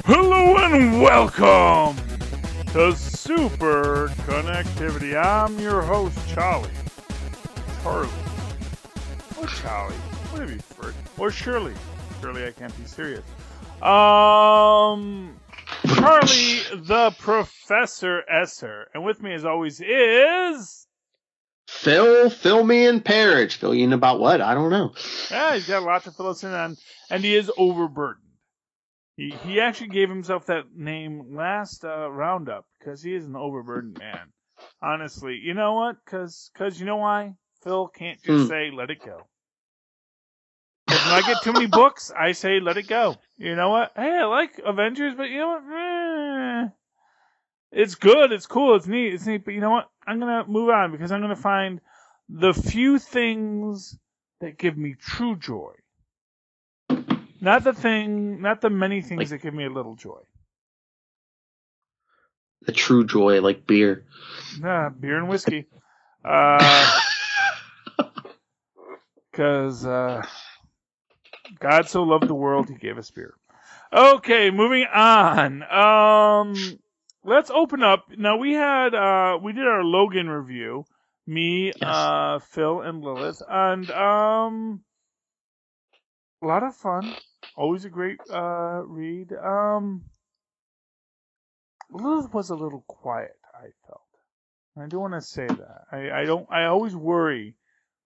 Hello and welcome to Superconnectivity. I'm your host, Charlie. Or Charlie. Whatever you prefer. Or Shirley. Shirley, I can't be serious. Charlie the Professor Esser. And with me as always is... Fill me in, Parrish. Fill you in about what? I don't know. Yeah, he's got a lot to fill us in on. And he is overburdened. He actually gave himself that name last roundup because he is an overburdened man. Honestly, you know what? Because you know why? Phil can't just say, let it go. Because when I get too many books, I say, let it go. You know what? Hey, I like Avengers, but you know what? It's good, it's cool, it's neat, but you know what? I'm going to move on because I'm going to find the few things that give me true joy. Not the many things that give me a little joy. The true joy, like beer. Nah, beer and whiskey. Because God so loved the world, he gave us beer. Okay, moving on. Let's open up. Now, we did our Logan review. Me, yes. Phil, and Lilith. And a lot of fun. Always a great read. Lilith was a little quiet, I felt. I do want to say that. I always worry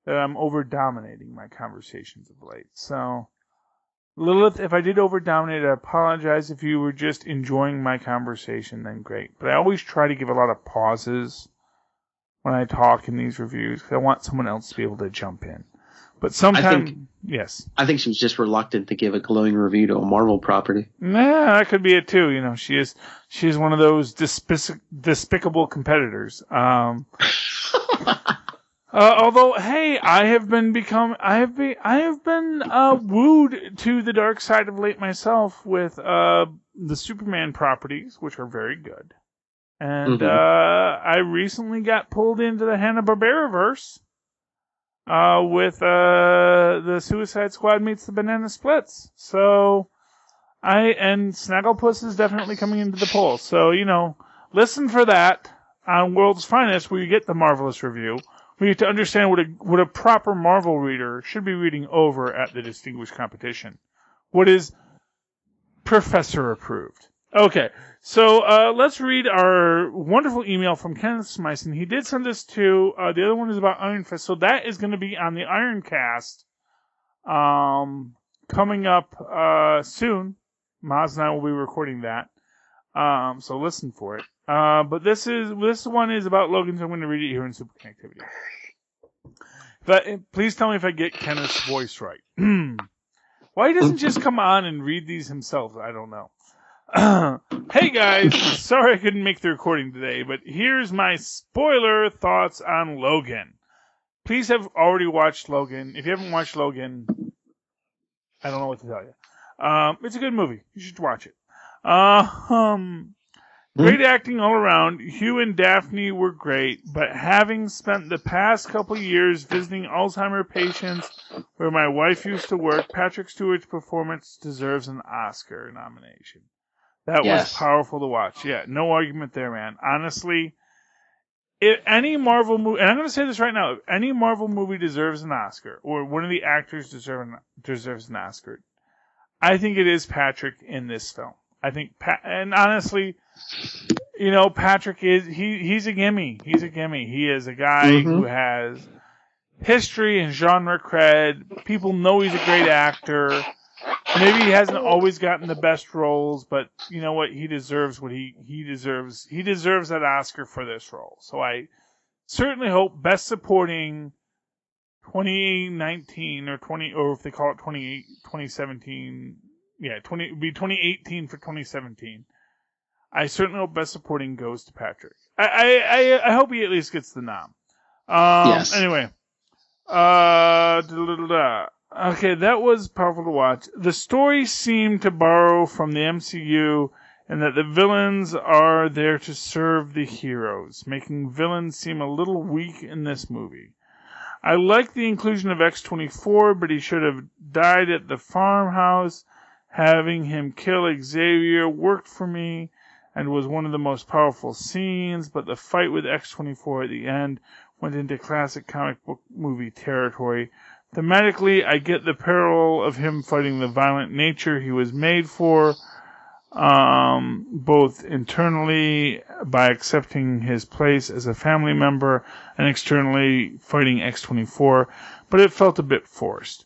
that I'm over-dominating my conversations of late. So, Lilith, if I did over-dominate, I apologize. If you were just enjoying my conversation, then great. But I always try to give a lot of pauses when I talk in these reviews, because I want someone else to be able to jump in. But sometimes, yes. I think she was just reluctant to give a glowing review to a Marvel property. Nah, that could be it too. You know, she is one of those despicable competitors. Although, hey, I have been wooed to the dark side of late myself with the Superman properties, which are very good. And I recently got pulled into the Hanna-Barbera-verse. With the Suicide Squad meets the Banana Splits. So, and Snagglepuss is definitely coming into the poll. So, you know, listen for that on World's Finest, where you get the Marvelous review. We get to understand what a proper Marvel reader should be reading over at the Distinguished Competition. What is Professor approved. Okay, so let's read our wonderful email from Kenneth Smyson. He did send this to, the other one is about Iron Fist, so that is going to be on the Ironcast coming up soon. Maz and I will be recording that, so listen for it. But this one is about Logan, so I'm going to read it here in Superconnectivity. But please tell me if I get Kenneth's voice right. Why he doesn't just come on and read these himself, I don't know. Hey guys, sorry I couldn't make the recording today, but here's my spoiler thoughts on Logan. Please have already watched Logan. If you haven't watched Logan, I don't know what to tell you. It's a good movie. You should watch it. Great acting all around. Hugh and Daphne were great, but having spent the past couple years visiting Alzheimer's patients where my wife used to work, Patrick Stewart's performance deserves an Oscar nomination. That was powerful to watch. Yeah, no argument there, man. Honestly, if any Marvel movie, and I'm going to say this right now, if any Marvel movie deserves an Oscar, or one of the actors deserves an Oscar, I think it is Patrick in this film. I think, and honestly, you know, Patrick he's a gimme. He's a gimme. He is a guy who has history and genre cred. People know he's a great actor. Maybe he hasn't always gotten the best roles, but you know what? He deserves what he deserves. He deserves that Oscar for this role. So I certainly hope Best Supporting 2019 or if they call it 2017, it'd be 2018 for 2017. I certainly hope Best Supporting goes to Patrick. I hope he at least gets the nom. Yes. Anyway. Okay, that was powerful to watch. The story seemed to borrow from the MCU in that the villains are there to serve the heroes, making villains seem a little weak in this movie. I like the inclusion of X-24, but he should have died at the farmhouse. Having him kill Xavier worked for me and was one of the most powerful scenes, but the fight with X-24 at the end went into classic comic book movie territory. Thematically, I get the parallel of him fighting the violent nature he was made for, both internally by accepting his place as a family member and externally fighting X-24, but it felt a bit forced.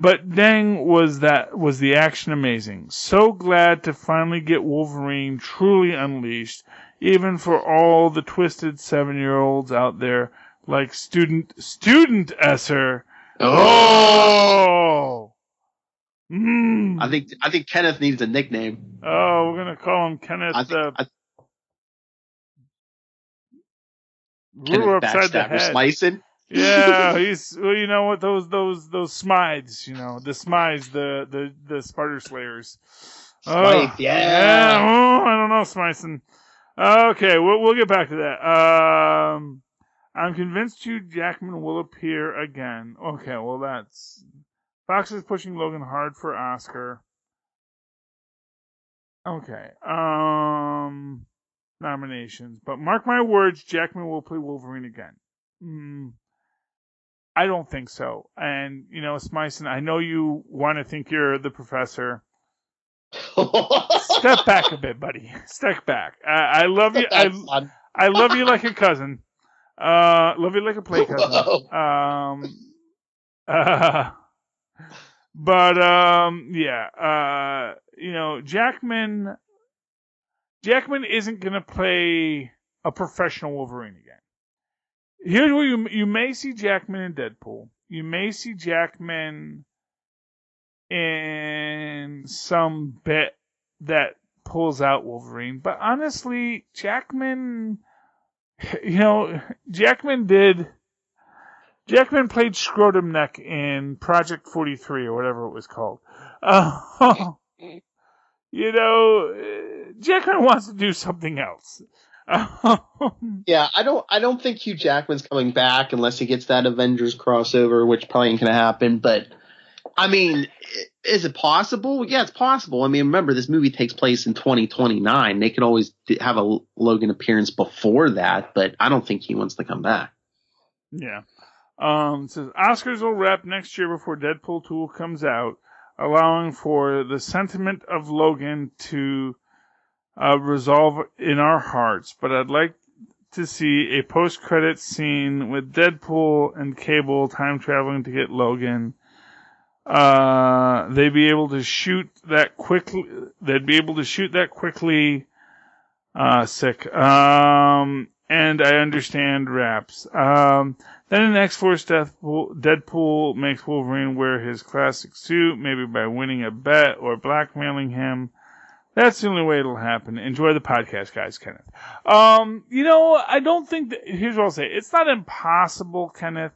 But dang, was the action amazing. So glad to finally get Wolverine truly unleashed, even for all the twisted 7-year-olds out there like student Esser. Oh! I think Kenneth needs a nickname. Oh, we're gonna call him Kenneth Ruler upside the head. Slicing. Yeah, he's you know what those Smides, the Smides, the Sparta Slayers. Smythe, yeah. Oh, I don't know, Smyson. Okay, we'll get back to that. I'm convinced Hugh Jackman will appear again. Okay, well that's Fox is pushing Logan hard for Oscar. Okay, nominations, but mark my words, Jackman will play Wolverine again. I don't think so. And, Smyson, I know you want to think you're the professor. Step back a bit, buddy. Step back. I love you. I love you like a cousin. Love you like a play cousin. Jackman isn't going to play a professional Wolverine again. Here's where you may see Jackman in Deadpool. You may see Jackman in some bit that pulls out Wolverine. But honestly, Jackman played Scrotum Neck in Project 43 or whatever it was called. Jackman wants to do something else. Yeah, I don't think Hugh Jackman's coming back unless he gets that Avengers crossover, which probably ain't gonna happen. But I mean, is it possible? Yeah, it's possible. I mean, remember this movie takes place in 2029. They could always have a Logan appearance before that, but I don't think he wants to come back. Yeah. It says Oscars will wrap next year before Deadpool 2 comes out, allowing for the sentiment of Logan to resolve in our hearts, but I'd like to see a post-credits scene with Deadpool and Cable time traveling to get Logan. They'd be able to shoot that quickly. Sick. And I understand raps. Then in X-Force, Deadpool makes Wolverine wear his classic suit, maybe by winning a bet or blackmailing him. That's the only way it'll happen. Enjoy the podcast, guys, Kenneth. I don't think that, here's what I'll say. It's not impossible, Kenneth.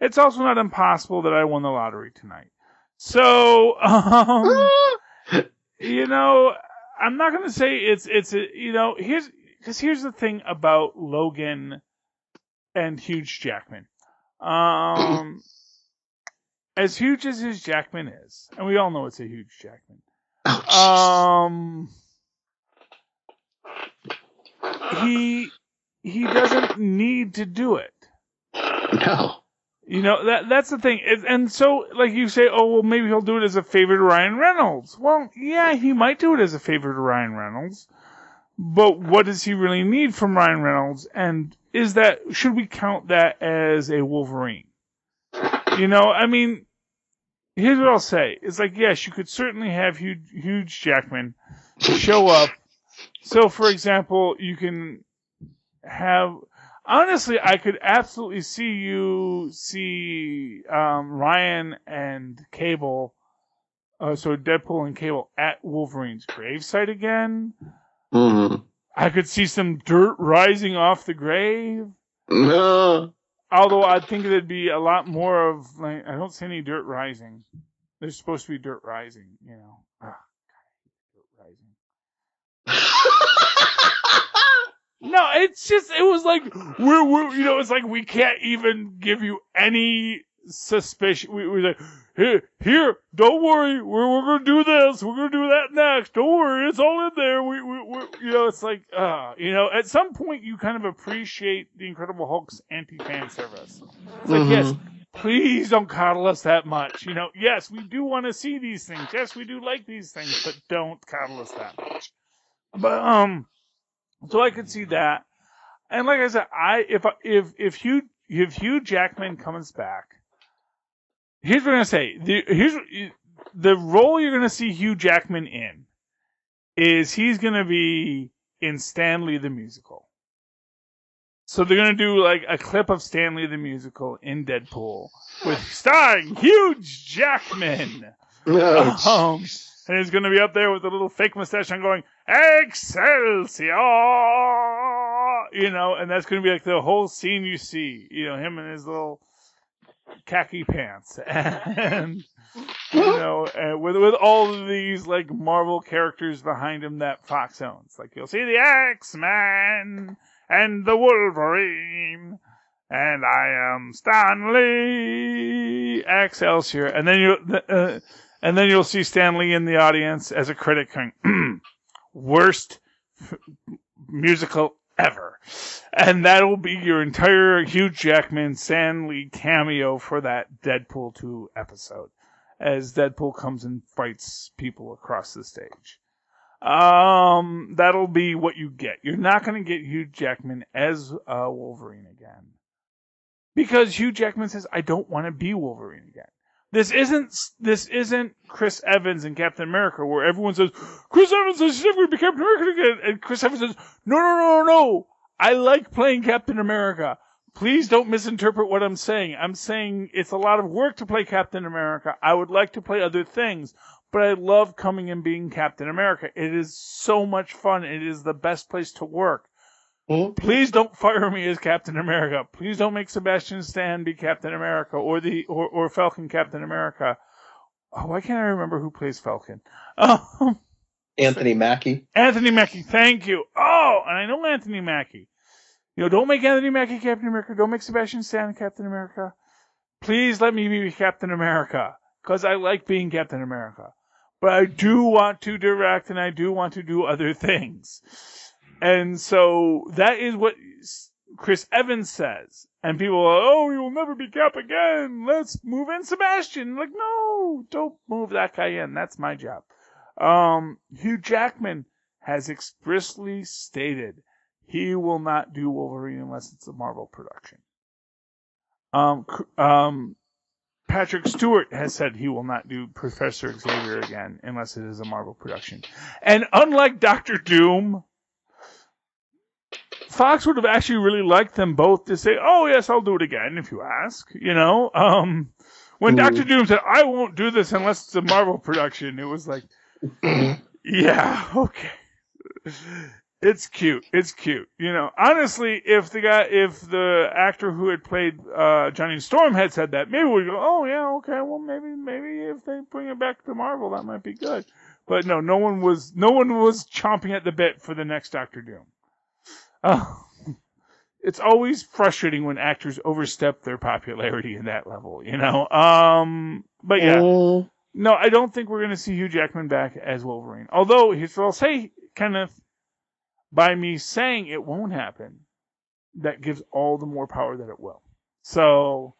It's also not impossible that I won the lottery tonight. So, I'm not going to say here's the thing about Logan and Hugh Jackman. As huge as his Jackman is, and we all know it's a huge Jackman. He doesn't need to do it. No. That's the thing. And so, like you say, oh, well, maybe he'll do it as a favor to Ryan Reynolds. Well, yeah, he might do it as a favor to Ryan Reynolds. But what does he really need from Ryan Reynolds? And should we count that as a Wolverine? Here's what I'll say. It's like, yes, you could certainly have huge Jackman show up. So, for example, you can have... Honestly, I could absolutely see Ryan and Cable, so Deadpool and Cable at Wolverine's gravesite again. Mm-hmm. I could see some dirt rising off the grave. Although I think it'd be a lot more of, like, I don't see any dirt rising. There's supposed to be dirt rising, Oh, God, dirt rising. No, it was like, it's like we can't even give you any suspicious. We were like, here, don't worry, we're gonna do this, we're gonna do that next. Don't worry, it's all in there. We it's like, at some point you kind of appreciate the Incredible Hulk's anti-fan service. It's like, yes, please don't coddle us that much. Yes, we do want to see these things. Yes, we do like these things, but don't coddle us that much. But so I could see that. And like I said, if Hugh Jackman comes back, here's what I'm gonna say. The role you're gonna see Hugh Jackman in is he's gonna be in Stanley the Musical. So they're gonna do like a clip of Stanley the Musical in Deadpool with starring Hugh Jackman. And he's gonna be up there with a little fake mustache and going, Excelsior! And that's gonna be like the whole scene you see. Him in his little khaki pants. And, with all of these like Marvel characters behind him that Fox owns. Like you'll see the X-Men and the Wolverine. And I am Stanley Excelsior. And then you'll see Stanley in the audience as a critic going, worst musical ever. And that'll be your entire Hugh Jackman Stanley cameo for that Deadpool 2 episode. As Deadpool comes and fights people across the stage. That'll be what you get. You're not going to get Hugh Jackman as Wolverine again. Because Hugh Jackman says, I don't want to be Wolverine again. This isn't Chris Evans in Captain America where everyone says, Chris Evans says he's never going to be Captain America again. And Chris Evans says, no. I like playing Captain America. Please don't misinterpret what I'm saying. I'm saying it's a lot of work to play Captain America. I would like to play other things, but I love coming and being Captain America. It is so much fun. It is the best place to work. Please don't fire me as Captain America. Please don't make Sebastian Stan be Captain America or Falcon Captain America. Oh, why can't I remember who plays Falcon? Anthony Mackie. Anthony Mackie, thank you. Oh, and I know Anthony Mackie. Don't make Anthony Mackie Captain America. Don't make Sebastian Stan Captain America. Please let me be Captain America. Because I like being Captain America. But I do want to direct and I do want to do other things. And so that is what Chris Evans says. And people are, he will never be Cap again. Let's move in Sebastian. Like, no, don't move that guy in. That's my job. Hugh Jackman has expressly stated he will not do Wolverine unless it's a Marvel production. Patrick Stewart has said he will not do Professor Xavier again unless it is a Marvel production. And unlike Doctor Doom, Fox would have actually really liked them both to say, oh, yes, I'll do it again if you ask. When Doctor Doom said, I won't do this unless it's a Marvel production, it was like, yeah, okay. It's cute. Honestly, if the actor who had played Johnny Storm had said that, maybe we'd go, oh, yeah, okay, well, maybe if they bring it back to Marvel, that might be good. But no one was chomping at the bit for the next Doctor Doom. It's always frustrating when actors overstep their popularity in that level, But yeah, no, I don't think we're going to see Hugh Jackman back as Wolverine. Although, here's what I'll say, Kenneth, by me saying it won't happen, that gives all the more power that it will. So,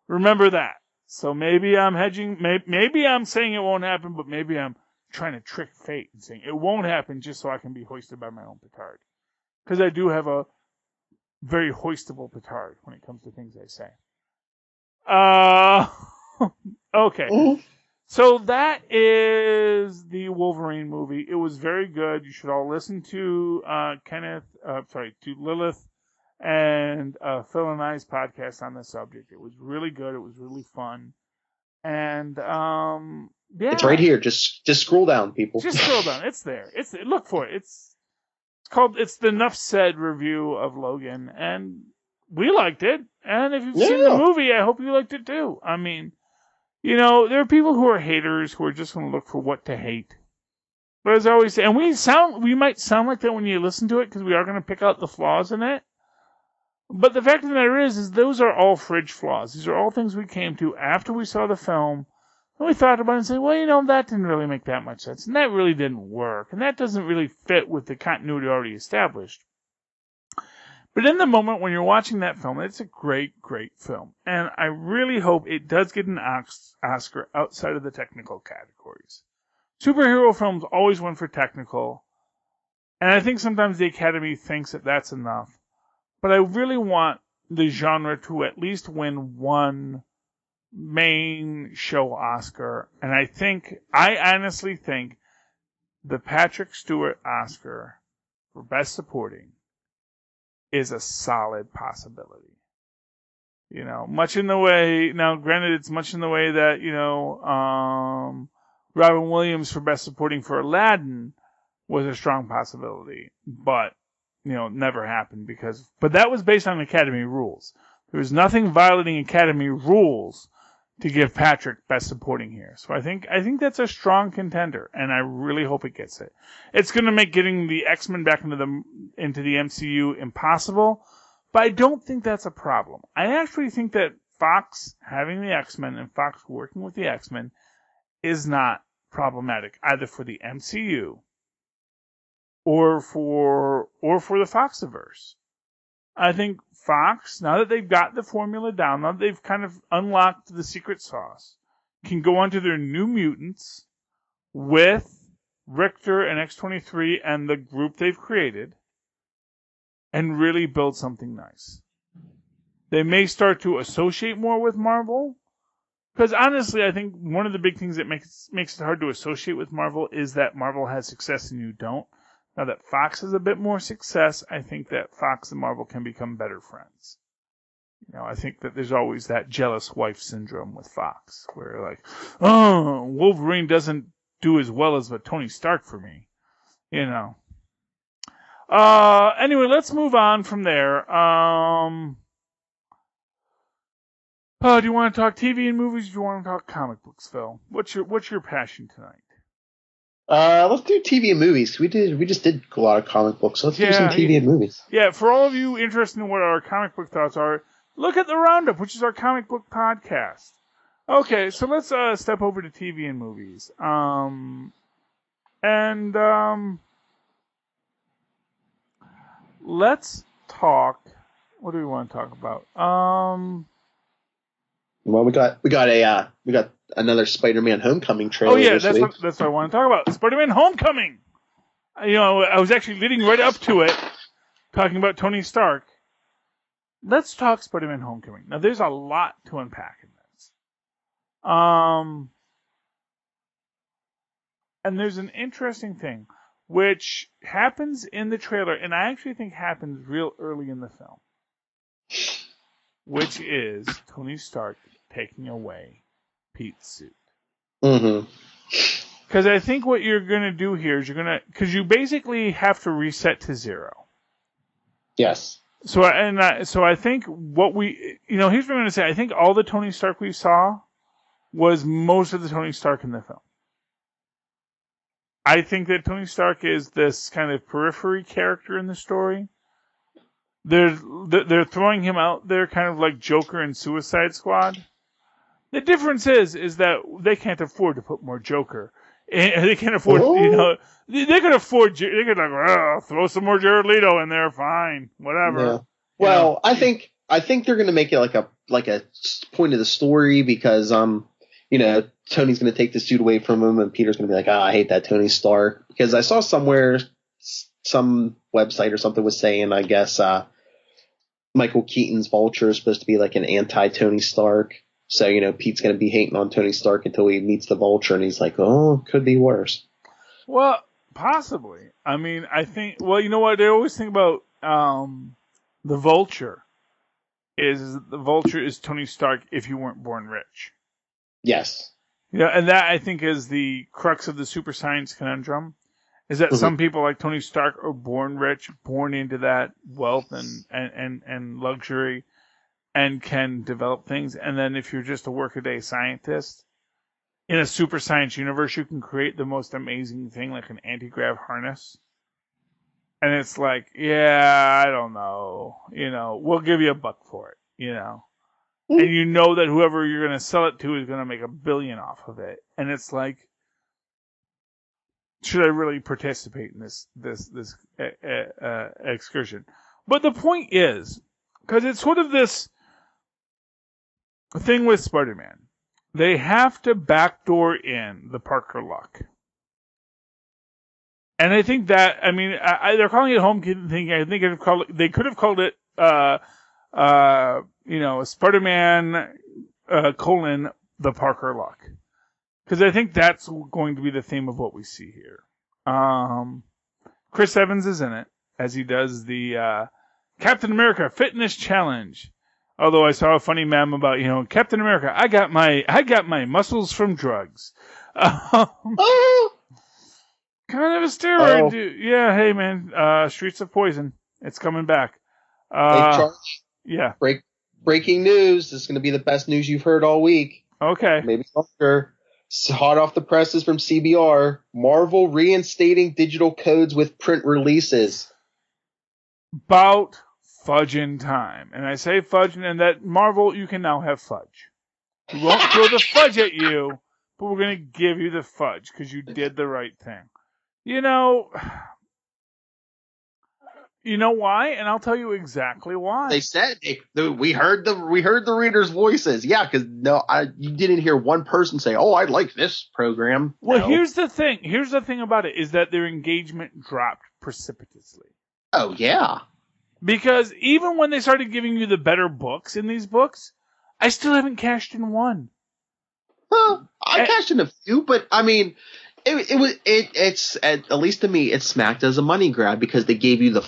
remember that. So maybe I'm hedging, maybe I'm saying it won't happen, but maybe I'm trying to trick fate and saying it won't happen just so I can be hoisted by my own petard. Because I do have a very hoistable petard when it comes to things I say. Okay. Mm-hmm. So that is the Wolverine movie. It was very good. You should all listen to to Lilith and Phil and I's podcast on the subject. It was really good. It was really fun. And yeah. It's right here. Just scroll down, people. Just scroll down. It's there. Look for it. It's the Enough Said review of Logan, and we liked it. And if you've seen the movie, I hope you liked it too. I mean, there are people who are haters who are just going to look for what to hate. But as I always say, and we might sound like that when you listen to it because we are going to pick out the flaws in it. But the fact of the matter is those are all fridge flaws. These are all things we came to after we saw the film, and we thought about it and said, well, that didn't really make that much sense, and that really didn't work, and that doesn't really fit with the continuity already established. But in the moment when you're watching that film, it's a great, great film. And I really hope it does get an Oscar outside of the technical categories. Superhero films always win for technical, and I think sometimes the Academy thinks that that's enough. But I really want the genre to at least win one main show Oscar. And I honestly think the Patrick Stewart Oscar for Best Supporting is a solid possibility. Much in the way, now granted it's much in the way that, Robin Williams for Best Supporting for Aladdin was a strong possibility, but, never happened but that was based on Academy rules. There was nothing violating Academy rules to give Patrick Best Supporting here. So I think that's a strong contender, and I really hope it gets it. It's going to make getting the X-Men back into the MCU impossible, but I don't think that's a problem. I actually think that Fox having the X-Men and Fox working with the X-Men is not problematic either for the MCU or for the Foxiverse. I think Fox, now that they've got the formula down, now that they've kind of unlocked the secret sauce, can go on to their New Mutants with Richter and X-23 and the group they've created and really build something nice. They may start to associate more with Marvel, because honestly, I think one of the big things that makes it hard to associate with Marvel is that Marvel has success and you don't. Now that Fox has a bit more success, I think that Fox and Marvel can become better friends. I think that there's always that jealous wife syndrome with Fox, where like, oh, Wolverine doesn't do as well as Tony Stark for me. Anyway, let's move on from there. Do you want to talk TV and movies, or do you want to talk comic books, Phil? What's your passion tonight? Let's do TV and movies. We just did a lot of comic books. So let's do some TV and movies. Yeah, for all of you interested in what our comic book thoughts are, look at the Roundup, which is our comic book podcast. Okay, so let's step over to TV and movies. Let's talk. What do we want to talk about? Well, we got another Spider-Man Homecoming trailer. Oh yeah, that's what I want to talk about. Spider-Man Homecoming. I was actually leading right up to it, talking about Tony Stark. Let's talk Spider-Man Homecoming. Now, there's a lot to unpack in this. And there's an interesting thing, which happens in the trailer, and I actually think happens real early in the film, which is Tony Stark taking away Pete's suit. Mm-hmm. Because I think what you're going to do here is because you basically have to reset to zero. Yes. So I think here's what I'm going to say. I think all the Tony Stark we saw was most of the Tony Stark in the film. I think that Tony Stark is this kind of periphery character in the story. They're throwing him out there kind of like Joker and Suicide Squad. The difference is that they can't afford to put more Joker. They can't afford, they could afford, they could throw some more Jared Leto in there, fine, whatever. Yeah. Well, I think they're going to make it like a point of the story because, Tony's going to take the suit away from him and Peter's going to be like, I hate that Tony Stark. Because I saw somewhere, some website or something was saying, I guess, Michael Keaton's Vulture is supposed to be like an anti-Tony Stark. So, Pete's going to be hating on Tony Stark until he meets the Vulture, and he's like, oh, could be worse. Well, possibly. I mean, I think, well, you know what? I always think about the Vulture. The Vulture is Tony Stark if you weren't born rich. Yes. And that, I think, is the crux of the super science conundrum, is that some people like Tony Stark are born rich, born into that wealth and luxury, and can develop things. And then if you're just a workaday scientist, in a super science universe, you can create the most amazing thing, like an anti-grav harness. And it's like, yeah, I don't know. We'll give you $1 for it, And you know that whoever you're going to sell it to is going to make $1 billion off of it. And it's like, should I really participate in this excursion? But the point is, because it's sort of this thing with Spider-Man, they have to backdoor in the Parker luck. And I think that, they're calling it home kit thing. I think they could have called it, Spider-Man, the Parker luck. Because I think that's going to be the theme of what we see here. Chris Evans is in it, as he does the, Captain America Fitness Challenge. Although I saw a funny meme about, Captain America, I got my muscles from drugs. Kind of a steroid, dude. Yeah, hey man, Streets of Poison. It's coming back. Hey, Charlie. Yeah. Breaking news. This is going to be the best news you've heard all week. Okay. Maybe longer. Hot off the presses from CBR. Marvel reinstating digital codes with print releases. About fudging time. And I say fudge, and that Marvel, you can now have fudge. We won't throw the fudge at you, but we're going to give you the fudge because you did the right thing. You know why? And I'll tell you exactly why. They said we heard the readers' voices. Yeah, because you didn't hear one person say, "Oh, I like this program." Well, here's the thing. Here's the thing about it is that their engagement dropped precipitously. Oh yeah. Because even when they started giving you the better books in these books, I still haven't cashed in one. I cashed in a few, but I mean. It's at least to me, it smacked as a money grab because they would give you the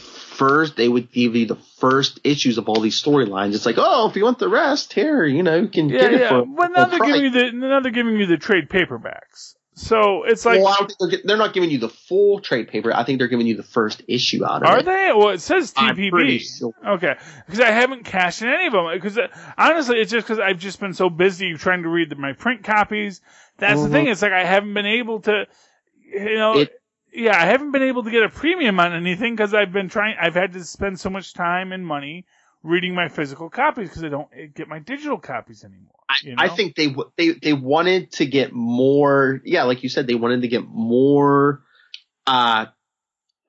first issues of all these storylines. It's like, oh, if you want the rest, here, you can get it for. But now they're giving you the trade paperbacks. So it's like, well, I don't think they're not giving you the full trade paper. I think they're giving you the first issue out of it. Are they? Well, it says TPB. I'm pretty sure. Okay, because I haven't cashed in any of them. Because honestly, it's just because I've just been so busy trying to read my print copies. That's the thing. It's like I haven't been able to, I haven't been able to get a premium on anything because I've had to spend so much time and money reading my physical copies because I don't get my digital copies anymore. I think they wanted to get more. Yeah, like you said, they wanted to get more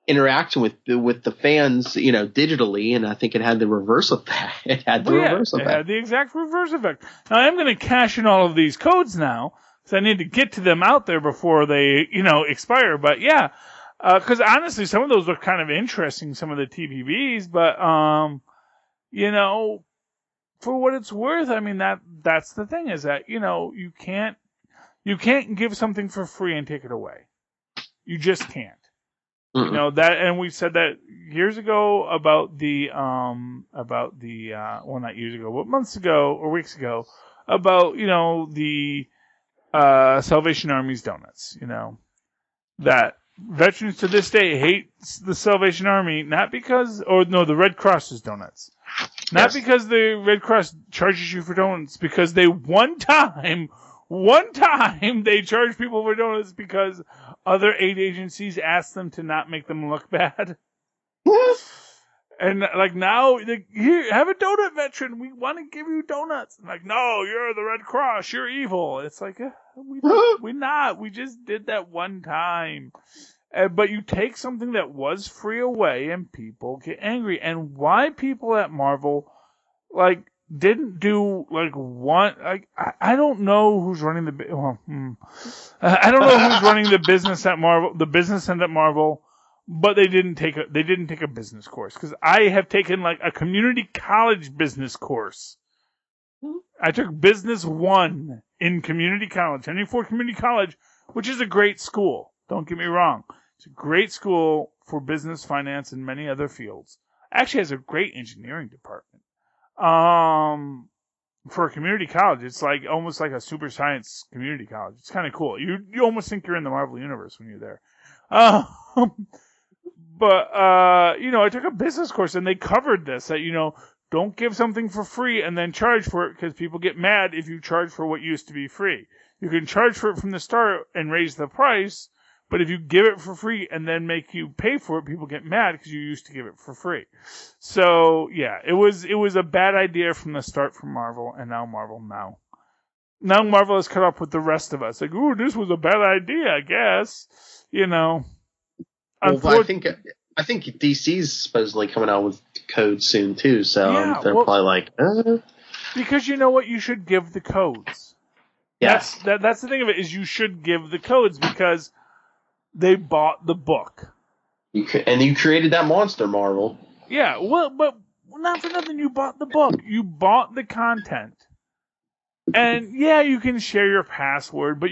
interaction with the fans, digitally, and I think it had the reverse effect. It had the exact reverse effect. Now I'm going to cash in all of these codes now because I need to get to them out there before they expire. But yeah, because honestly, some of those look kind of interesting. Some of the TPBs, but for what it's worth, I mean that's the thing is that you can't give something for free and take it away. You just can't. Mm-mm. That, and we said that years ago about the well, not years ago, but months ago or weeks ago about the Salvation Army's donuts. That veterans to this day hate the Salvation Army the Red Cross's donuts. Not because the Red Cross charges you for donuts, because they one time they charged people for donuts because other aid agencies asked them to not make them look bad. And like now, here, have a donut veteran. We want to give you donuts. And like, no, you're the Red Cross. You're evil. It's like, we're not. We just did that one time. But you take something that was free away and people get angry. And why people at Marvel, didn't do, one, I don't know who's running I don't know who's running the business at Marvel, but they didn't take a business course. Because I have taken, a community college business course. I took Business 1 in community college, Henry Ford Community College, which is a great school. Don't get me wrong. It's a great school for business, finance, and many other fields. Actually has a great engineering department. For a community college, it's almost like a super science community college. It's kind of cool. You almost think you're in the Marvel Universe when you're there. But I took a business course and they covered this that, don't give something for free and then charge for it because people get mad if you charge for what used to be free. You can charge for it from the start and raise the price, But if you give it for free and then make you pay for it, people get mad because you used to give it for free. So yeah, it was a bad idea from the start for Marvel, and now Marvel has caught up with the rest of us. Like, ooh, this was a bad idea, I guess. Well, I think DC's supposedly coming out with codes soon too, so they're probably like, because you know what, you should give the codes. Yes. That's the thing of it, is you should give the codes because they bought the book. And you created that monster, Marvel. Yeah, well, but not for nothing, you bought the book. You bought the content. And yeah, you can share your password, but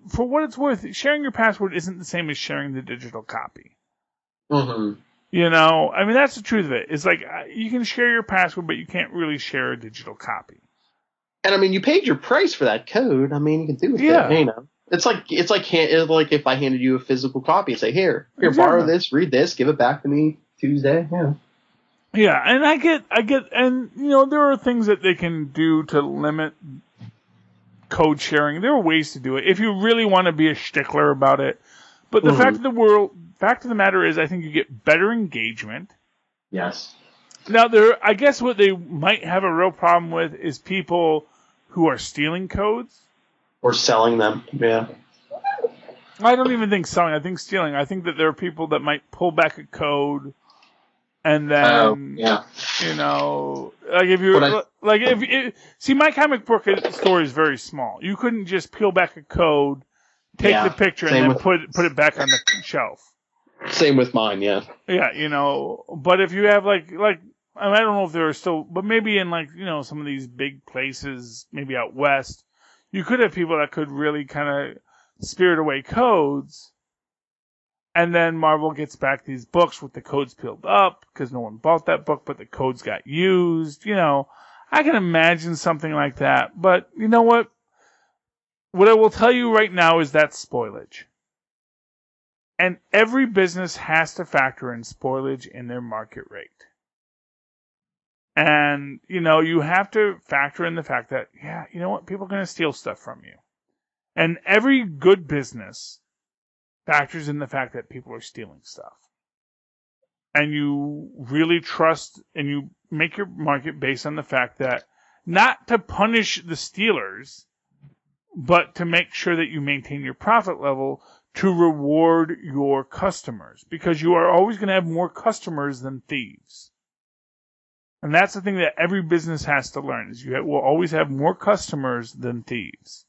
for what it's worth, sharing your password isn't the same as sharing the digital copy. Mm-hmm. I mean, that's the truth of it. It's like, you can share your password, but you can't really share a digital copy. And I mean, you paid your price for that code. I mean, you can do with it. It's like if I handed you a physical copy and say, here, borrow this, read this, give it back to me Tuesday. Yeah. Yeah, and I get, and there are things that they can do to limit code sharing. There are ways to do it if you really want to be a stickler about it. But the fact of the matter is, I think you get better engagement. Yes. Now, I guess what they might have a real problem with is people who are stealing codes. Or selling them, yeah. I don't even think selling. I think stealing. I think that there are people that might pull back a code, and then, see, my comic book store is very small. You couldn't just peel back a code, take the picture, and then put it back on the shelf. Same with mine, yeah. Yeah, but if you have I don't know if there are still, but maybe in some of these big places, maybe out west, you could have people that could really kind of spirit away codes, and then Marvel gets back these books with the codes peeled up because no one bought that book, but the codes got used. I can imagine something like that, but you know what? What I will tell you right now is that's spoilage. And every business has to factor in spoilage in their market rate. And, you have to factor in the fact that, people are going to steal stuff from you. And every good business factors in the fact that people are stealing stuff. And you really trust, and you make your market based on the fact that, not to punish the stealers, but to make sure that you maintain your profit level to reward your customers. Because you are always going to have more customers than thieves. And that's the thing that every business has to learn, is you will always have more customers than thieves.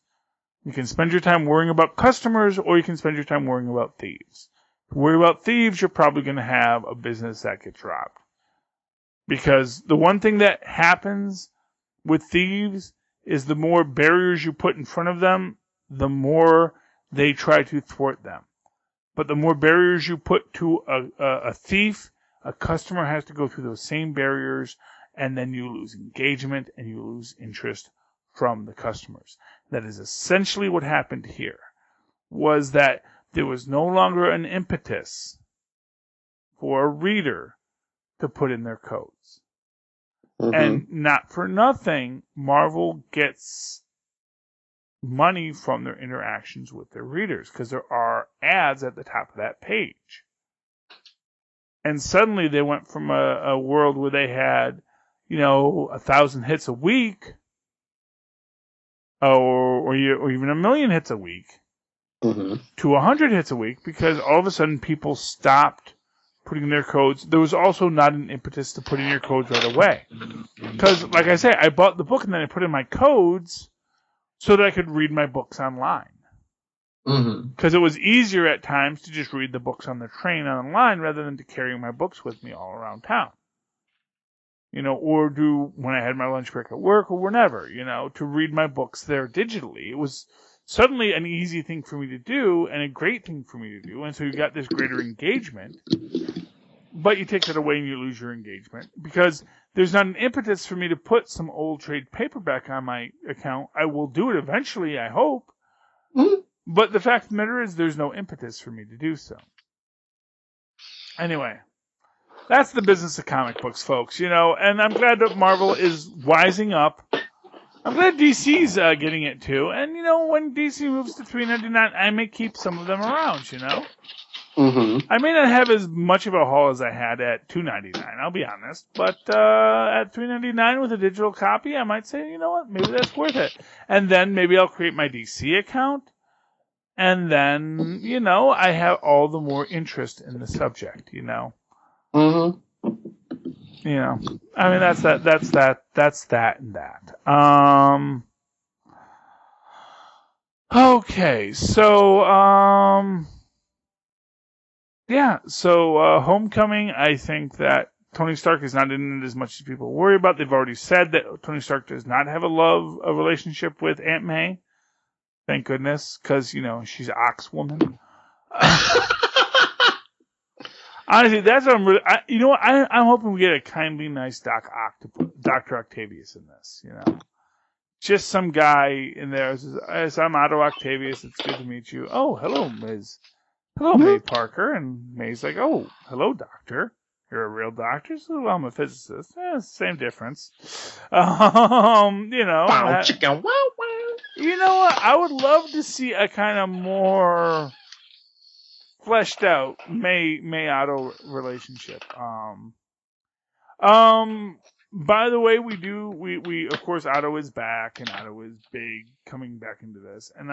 You can spend your time worrying about customers, or you can spend your time worrying about thieves. If you worry about thieves, you're probably going to have a business that gets robbed. Because the one thing that happens with thieves is the more barriers you put in front of them, the more they try to thwart them. But the more barriers you put to a thief, a customer has to go through those same barriers, and then you lose engagement and you lose interest from the customers. That is essentially what happened here, was that there was no longer an impetus for a reader to put in their codes. Mm-hmm. And not for nothing, Marvel gets money from their interactions with their readers, because there are ads at the top of that page. And suddenly they went from a world where they had, 1,000 hits a week, or even 1,000,000 hits a week, to 100 hits a week, because all of a sudden people stopped putting their codes. There was also not an impetus to put in your codes right away. Because, like I say, I bought the book and then I put in my codes so that I could read my books online. Because it was easier at times to just read the books on the train online rather than to carry my books with me all around town. Or do when I had my lunch break at work or whenever, to read my books there digitally. It was suddenly an easy thing for me to do and a great thing for me to do. And so you got this greater engagement. But you take that away and you lose your engagement. Because there's not an impetus for me to put some old trade paperback on my account. I will do it eventually, I hope. But the fact of the matter is, there's no impetus for me to do so. Anyway, that's the business of comic books, folks, and I'm glad that Marvel is wising up I'm glad DC's getting it too. And, when DC moves to $3.99, I may keep some of them around, Mm-hmm. I may not have as much of a haul as I had at $2.99, I'll be honest. But at $3.99 with a digital copy, I might say, you know what, maybe that's worth it. And then maybe I'll create my DC account. And then, I have all the more interest in the subject, Mm-hmm. I mean, that's that and that. Okay, so, Homecoming, I think that Tony Stark is not in it as much as people worry about. They've already said that Tony Stark does not have a relationship with Aunt May. Thank goodness, because, she's Ox Woman. Honestly, that's what I'm really. I'm hoping we get a kindly, nice Dr. Octavius in this. Just some guy in there says, I'm Otto Octavius. It's good to meet you. Oh, hello, Ms. Hello, May Parker. And May's like, oh, hello, Doctor. You're a real doctor? So, well, I'm a physicist. Same difference. Wow, chicken, wow, wow. You know what? I would love to see a kind of more fleshed out May Otto relationship. By the way, we of course Otto is back, and Otto is big coming back into this. And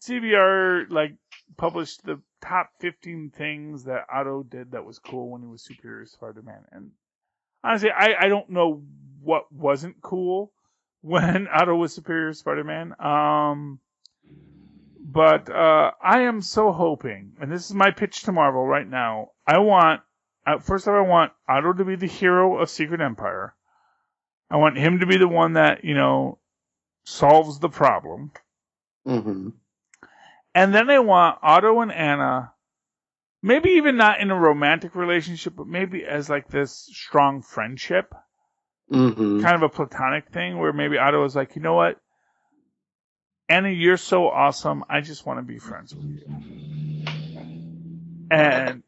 CBR published the top 15 things that Otto did that was cool when he was Superior Spider-Man. And honestly, I don't know what wasn't cool when Otto was Superior Spider-Man. But I am so hoping, and this is my pitch to Marvel right now. First of all, I want Otto to be the hero of Secret Empire. I want him to be the one that, solves the problem. Mm-hmm. And then I want Otto and Anna, maybe even not in a romantic relationship, but maybe as this strong friendship. Mm-hmm. Kind of a platonic thing where maybe Otto is like, you know what? Anna, you're so awesome. I just want to be friends with you. And,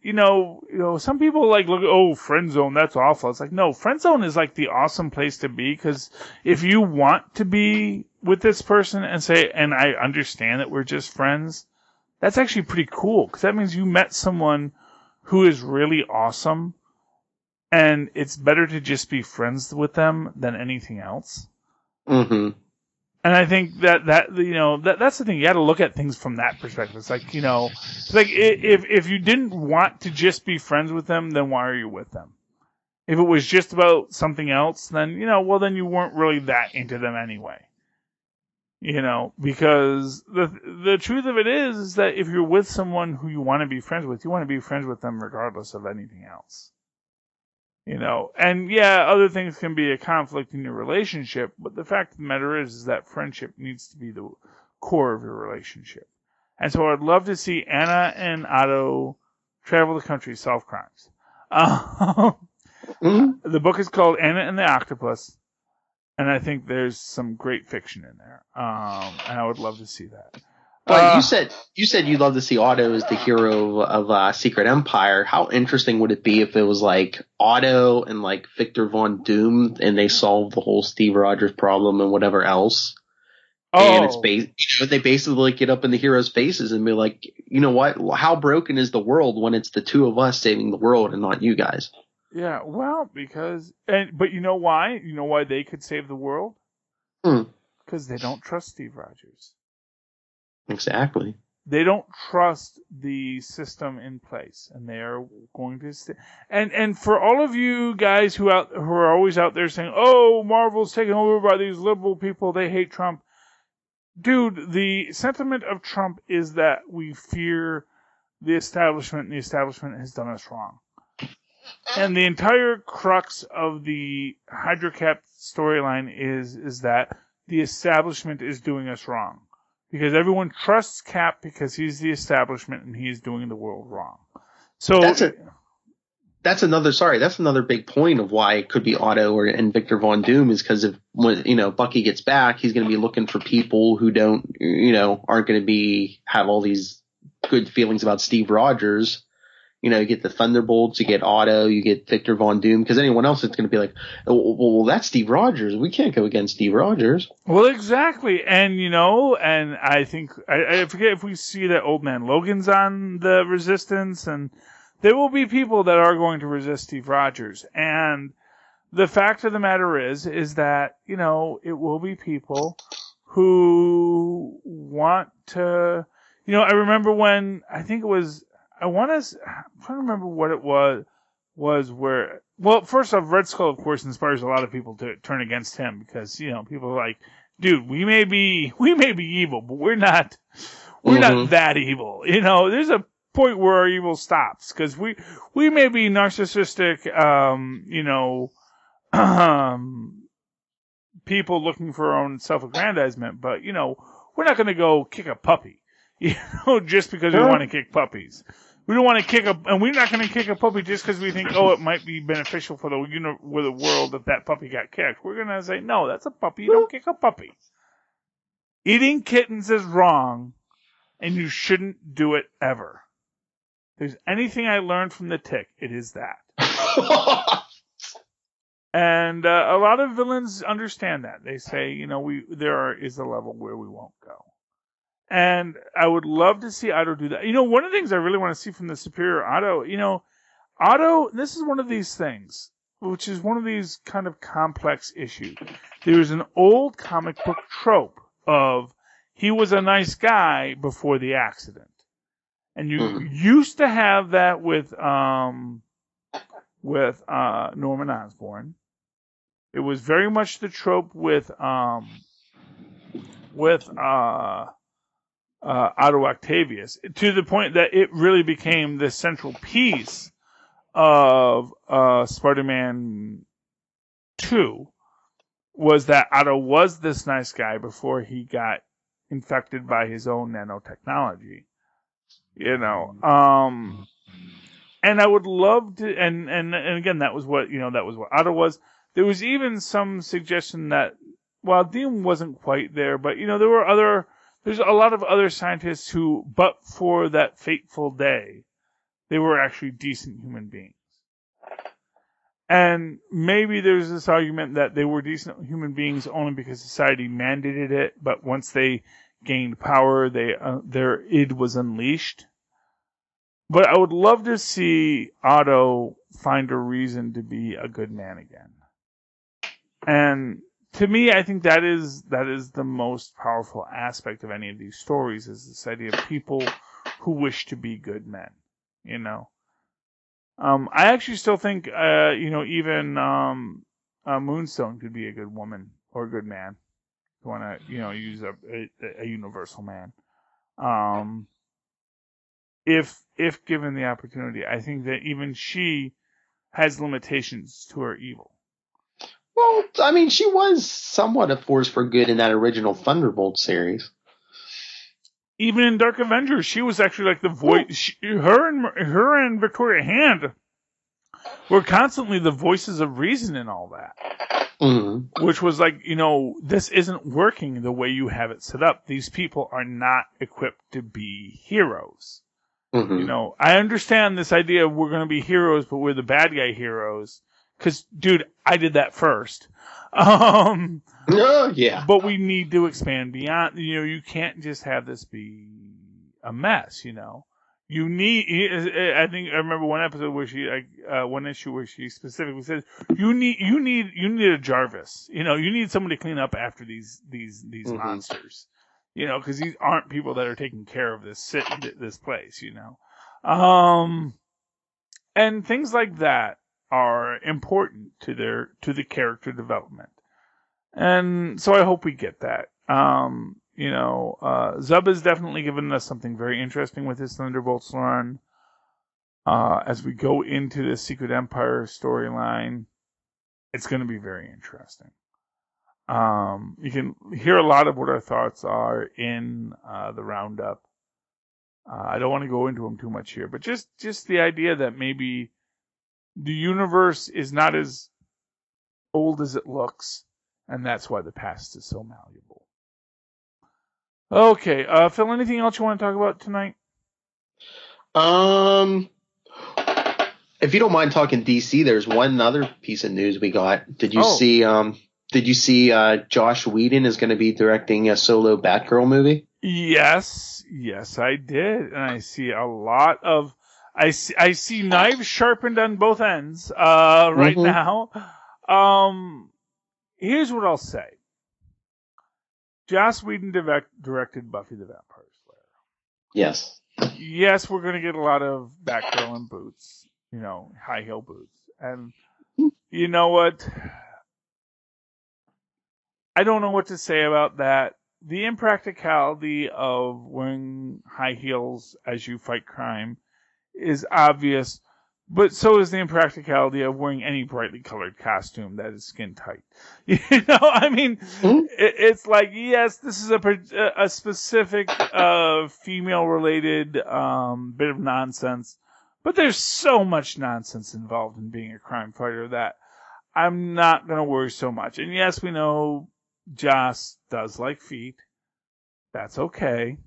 some people look, friend zone, that's awful. It's like, no, friend zone is the awesome place to be, because if you want to be with this person and I understand that we're just friends, that's actually pretty cool, because that means you met someone who is really awesome, and it's better to just be friends with them than anything else. Mm-hmm. And I think that's the thing. You got to look at things from that perspective. It's if you didn't want to just be friends with them, then why are you with them? If it was just about something else, then then you weren't really that into them anyway. Because the truth of it is that if you're with someone who you want to be friends with, you want to be friends with them regardless of anything else. And other things can be a conflict in your relationship, but the fact of the matter is that friendship needs to be the core of your relationship. And so I'd love to see Anna and Otto travel the country, solve crimes. The book is called Anna and the Octopus, and I think there's some great fiction in there. And I would love to see that. Well, you said you'd love to see Otto as the hero of Secret Empire. How interesting would it be if it was Otto and Victor Von Doom, and they solve the whole Steve Rogers problem and whatever else? Oh. And it's they basically get up in the heroes' faces and be like, you know what? How broken is the world when it's the two of us saving the world and not you guys? Yeah, well, but you know why? You know why they could save the world? Because they don't trust Steve Rogers. Exactly. They don't trust the system in place, and they are going to stay. And for all of you guys who are always out there saying, "Oh, Marvel's taken over by these liberal people, they hate Trump," dude, the sentiment of Trump is that we fear the establishment, and the establishment has done us wrong. And the entire crux of the HydroCap storyline is that the establishment is doing us wrong. Because everyone trusts Cap because he's the establishment and he's doing the world wrong. So that's another big point of why it could be Otto and Victor Von Doom, is because when Bucky gets back, he's going to be looking for people who aren't going to have all these good feelings about Steve Rogers, You know, you get the Thunderbolts, you get Otto, you get Victor Von Doom, because anyone else is going to be like, oh, well, that's Steve Rogers. We can't go against Steve Rogers. Well, exactly. And, you know, and I think, I forget if we see that Old Man Logan's on the Resistance, and there will be people that are going to resist Steve Rogers. And the fact of the matter is that, you know, it will be people who want to, you know, I remember when, I think it was, I'm trying to remember what it was where, well, first off, Red Skull, of course, inspires a lot of people to turn against him because, you know, people are like, dude, we may be evil, but we're not that evil. You know, there's a point where our evil stops because we may be narcissistic, you know, people looking for our own self-aggrandizement, but, you know, we're not going to go kick a puppy, you know, just because we want to kick puppies. We don't want to and we're not going to kick a puppy just because we think, oh, it might be beneficial for the world that puppy got kicked. We're going to say, no, that's a puppy. You don't kick a puppy. Eating kittens is wrong, and you shouldn't do it ever. If there's anything I learned from the Tick, it is that. And a lot of villains understand that. They say, you know, there is a level where we won't go. And I would love to see Otto do that. You know, one of the things I really want to see from the Superior Otto, you know, Otto, this is one of these things, which is one of these kind of complex issues. There's an old comic book trope of he was a nice guy before the accident. And you used to have that with Norman Osborn. It was very much the trope with Otto Octavius, to the point that it really became the central piece of Spider-Man 2, was that Otto was this nice guy before he got infected by his own nanotechnology. You know, and I would love to, and again, that was what Otto was. There was even some suggestion that, well, Dean wasn't quite there, but, you know, there's a lot of other scientists who, but for that fateful day, they were actually decent human beings. And maybe there's this argument that they were decent human beings only because society mandated it, but once they gained power, their id was unleashed. But I would love to see Otto find a reason to be a good man again. And to me, I think that is the most powerful aspect of any of these stories, is this idea of people who wish to be good men. You know, I actually still think, you know, even Moonstone could be a good woman or a good man. If you want to, you know, use a universal man. If given the opportunity, I think that even she has limitations to her evil. Well, I mean, she was somewhat a force for good in that original Thunderbolt series. Even in Dark Avengers, she was actually like the voice. Her and Victoria Hand were constantly the voices of reason and all that. Mm-hmm. Which was like, you know, this isn't working the way you have it set up. These people are not equipped to be heroes. Mm-hmm. You know, I understand this idea of we're going to be heroes, but we're the bad guy heroes. Because, dude, I did that first. Yeah. But we need to expand beyond. You know, you can't just have this be a mess. You know, you need. I think I remember one episode where one issue where she specifically says, you need a Jarvis. You know, you need someone to clean up after these mm-hmm. monsters. You know, because these aren't people that are taking care of this place. You know, and things like that are important to the character development. And so I hope we get that. You know, Zub has definitely given us something very interesting with his Thunderbolts run. As we go into the Secret Empire storyline, it's going to be very interesting. You can hear a lot of what our thoughts are in the roundup. I don't want to go into them too much here, but just the idea that maybe the universe is not as old as it looks, and that's why the past is so malleable. Okay, Phil, anything else you want to talk about tonight? If you don't mind talking DC, there's one other piece of news we got. Did you see? Josh Whedon is going to be directing a solo Batgirl movie? Yes, I did, and I see a lot of. I see knives sharpened on both ends. Right now. Here's what I'll say. Joss Whedon directed Buffy the Vampire Slayer. Yes. Yes, we're going to get a lot of Batgirl in boots, high heel boots. And you know what? I don't know what to say about that. The impracticality of wearing high heels as you fight crime is obvious, but so is the impracticality of wearing any brightly colored costume that is skin tight. I mean, it's like, yes, this is a specific female related bit of nonsense, but there's so much nonsense involved in being a crime fighter that I'm not going to worry so much. And yes, we know Joss does like feet. That's okay.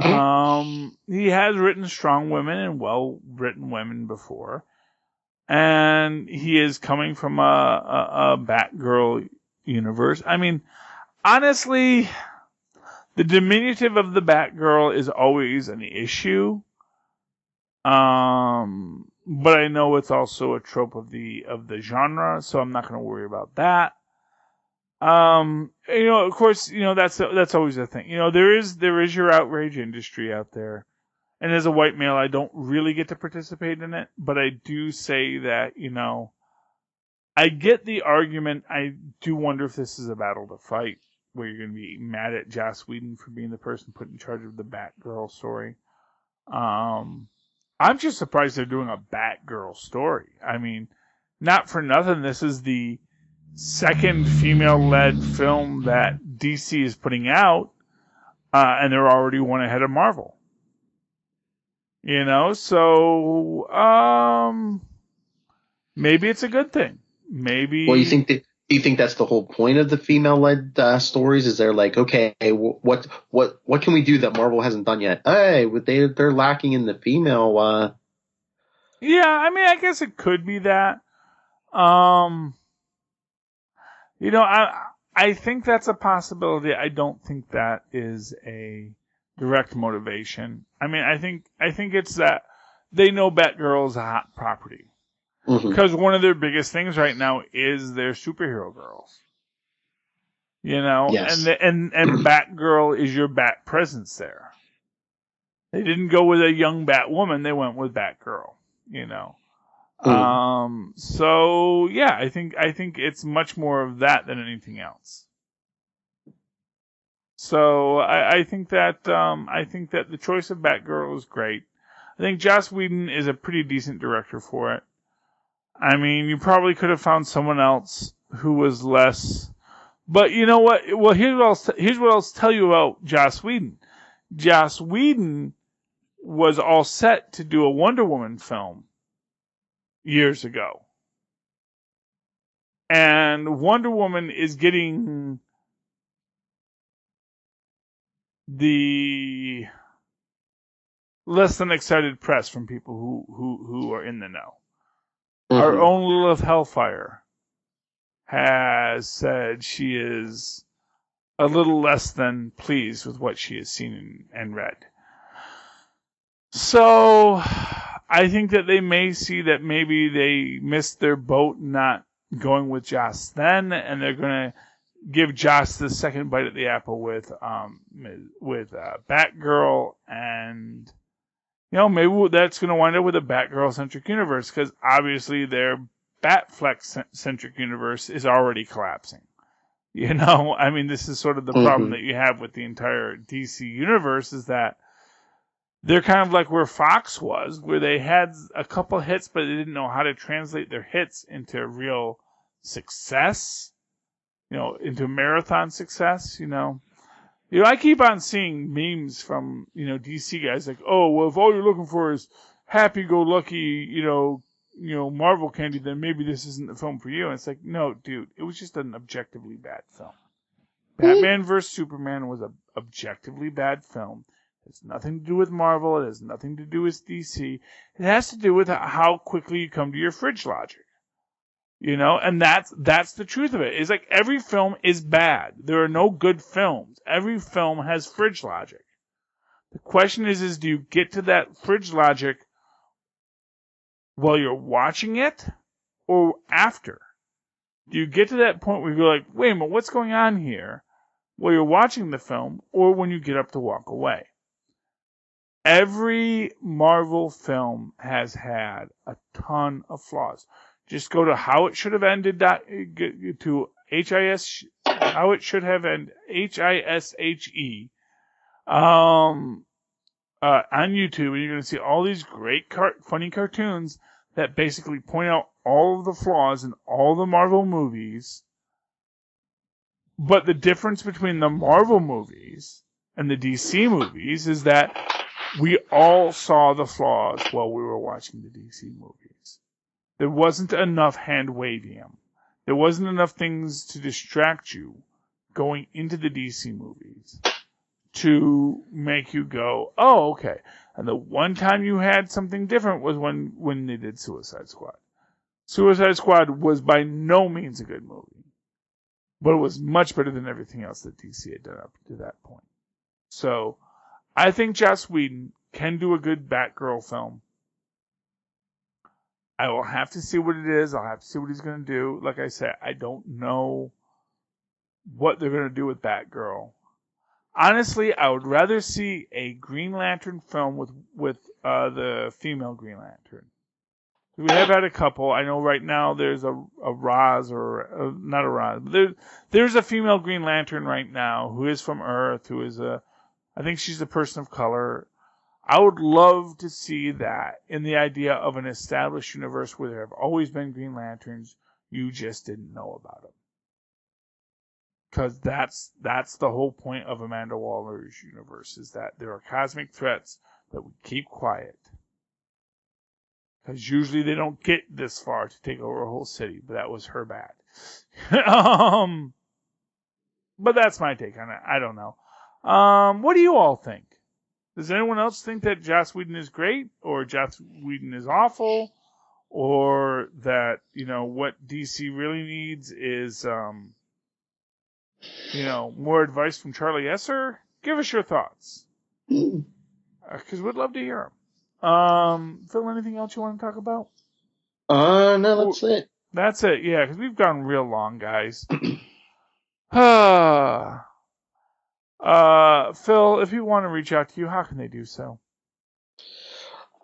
He has written strong women and well-written women before. And he is coming from a Batgirl universe. I mean, honestly, the diminutive of the Batgirl is always an issue. But I know it's also a trope of the genre, so I'm not going to worry about that. Of course, that's always a thing. There is your outrage industry out there. And as a white male, I don't really get to participate in it, but I do say that, I get the argument. I do wonder if this is a battle to fight, where you're going to be mad at Joss Whedon for being the person put in charge of the Batgirl story. I'm just surprised they're doing a Batgirl story. I mean, not for nothing, this is the second female-led film that DC is putting out, and they're already one ahead of Marvel. So maybe it's a good thing. Maybe. Well, do you think that's the whole point of the female-led stories? Is they're like, okay, what can we do that Marvel hasn't done yet? Hey, they're lacking in the female. Yeah, I mean, I guess it could be that. I think that's a possibility. I don't think that is a direct motivation. I mean, I think it's that they know Batgirl is a hot property. Because one of their biggest things right now is their superhero girls. Yes. And Batgirl is your Bat presence there. They didn't go with a young Batwoman, they went with Batgirl, So yeah, I think it's much more of that than anything else. So I think that the choice of Batgirl is great. I think Joss Whedon is a pretty decent director for it. I mean, you probably could have found someone else who was less. But you know what? Well, here's what I'll tell you about Joss Whedon. Joss Whedon was all set to do a Wonder Woman film years ago. And Wonder Woman is getting the less than excited press from people who are in the know. Our own Lilith Hellfire has said she is a little less than pleased with what she has seen and read. So I think that they may see that maybe they missed their boat not going with Joss then, and they're going to give Joss the second bite at the apple with Batgirl, and maybe that's going to wind up with a Batgirl-centric universe, because obviously their Batflex-centric universe is already collapsing. I mean, this is sort of the problem that you have with the entire DC universe, is that they're kind of like where Fox was, where they had a couple hits, but they didn't know how to translate their hits into real success, into marathon success, I keep on seeing memes from, DC guys like, oh, well, if all you're looking for is happy-go-lucky, Marvel candy, then maybe this isn't the film for you. And it's like, no, dude, it was just an objectively bad film. Batman vs. Superman was an objectively bad film It has nothing to do with Marvel. It has nothing to do with DC. It has to do with how quickly you come to your fridge logic. And that's the truth of it. It's like every film is bad. There are no good films. Every film has fridge logic. The question is do you get to that fridge logic while you're watching it or after? Do you get to that point where you're like, wait a minute, what's going on here? While you're watching the film or when you get up to walk away? Every Marvel film has had a ton of flaws. Just go to how it should have ended to HIS, how it should have ended, HISHE, on YouTube, and you're going to see all these great funny cartoons that basically point out all of the flaws in all the Marvel movies. But the difference between the Marvel movies and the DC movies is that we all saw the flaws while we were watching the DC movies. There wasn't enough hand-waving. There wasn't enough things to distract you going into the DC movies to make you go, oh, okay. And the one time you had something different was when they did Suicide Squad. Suicide Squad was by no means a good movie, but it was much better than everything else that DC had done up to that point. So, I think Joss Whedon can do a good Batgirl film. I will have to see what it is. I'll have to see what he's going to do. Like I said, I don't know what they're going to do with Batgirl. Honestly, I would rather see a Green Lantern film with the female Green Lantern. We have had a couple. I know right now there's a Roz, or not a Roz, but there's a female Green Lantern right now who is from Earth, who is I think she's a person of color. I would love to see that in the idea of an established universe where there have always been Green Lanterns. You just didn't know about them. Because that's the whole point of Amanda Waller's universe, is that there are cosmic threats that we keep quiet. Because usually they don't get this far to take over a whole city, but that was her bad. But that's my take on it. I don't know. What do you all think? Does anyone else think that Joss Whedon is great, or Joss Whedon is awful, or that, what DC really needs is, more advice from Charlie Esser? Give us your thoughts. Because we'd love to hear them. Phil, anything else you want to talk about? No, that's it. That's it, yeah, because we've gone real long, guys. Phil, if you want to reach out to you, how can they do so?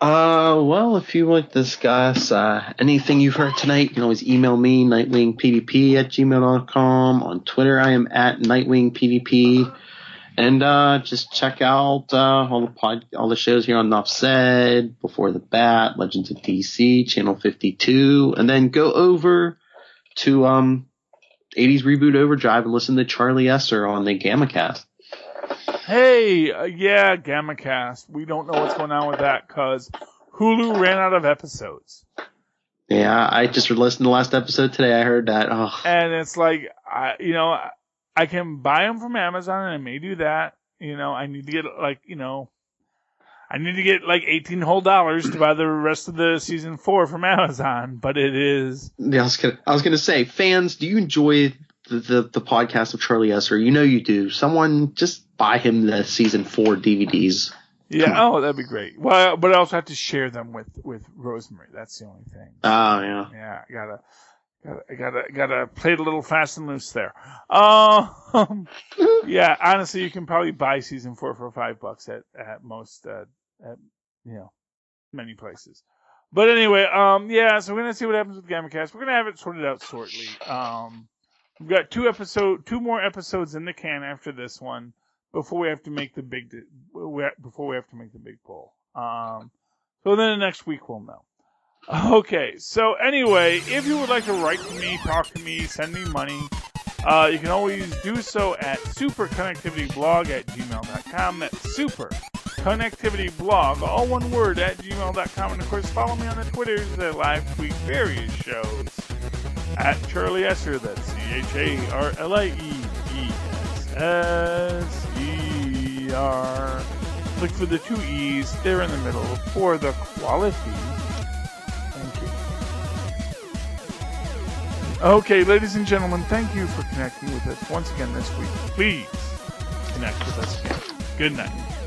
Well, if you want to discuss anything you've heard tonight, you can always email me, nightwingpdp@gmail.com. On Twitter, I am at nightwingpdp. And just check out all the shows here on Enough Said, Before the Bat, Legends of DC, Channel 52, and then go over to 80s Reboot Overdrive and listen to Charlie Esser on the GammaCast. Hey, yeah, GammaCast. We don't know what's going on with that because Hulu ran out of episodes. Yeah, I just listened to the last episode today. I heard that. Oh. And it's like, I can buy them from Amazon, and I may do that. I need to get $18 whole to buy the rest of the season 4 from Amazon. But it is. Yeah, I was gonna say, fans, do you enjoy the podcast of Charlie Esser? You do. Someone just buy him the season 4 DVDs. Yeah, that'd be great. Well, but I also have to share them with Rosemary. That's the only thing. Oh yeah. Yeah, I gotta play it a little fast and loose there. Yeah, honestly, you can probably buy season 4 for $5 at most many places. But anyway, yeah. So we're gonna see what happens with GammaCast. We're gonna have it sorted out shortly. We've got 2 more episodes in the can after this one before we have to make the big pull. So then the next week we'll know. Okay, so anyway, if you would like to write to me, talk to me, send me money, you can always do so at superconnectivityblog@gmail.com. That's superconnectivityblog, all one word, @gmail.com. And of course, follow me on the Twitters as I live tweet various shows at Charlie Esser. That's CharlieEsser. Look for the 2 E's. They're in the middle for the quality. Thank you. Okay, ladies and gentlemen, thank you for connecting with us once again this week. Please connect with us again. Good night.